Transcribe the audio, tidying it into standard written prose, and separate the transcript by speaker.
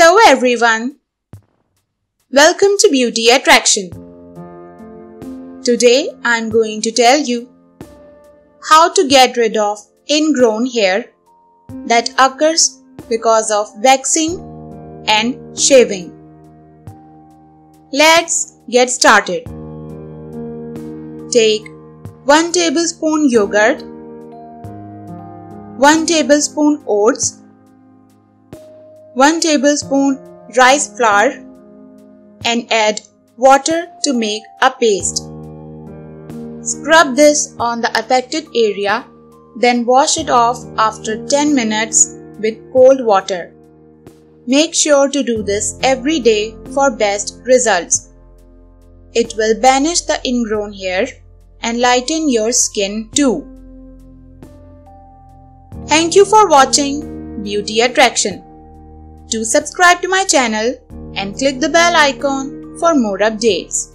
Speaker 1: Hello everyone. Welcome to Beauty Attraction. Today I am going to tell you how to get rid of ingrown hair that occurs because of waxing and shaving. Let's get started. Take 1 tablespoon yogurt, 1 tablespoon oats, 1 tablespoon rice flour and add water to make a paste. Scrub this on the affected area, then wash it off after 10 minutes with cold water. Make sure to do this every day for best results. It will banish the ingrown hair and lighten your skin too. Thank you for watching Beauty Attraction. Do subscribe to my channel and click the bell icon for more updates.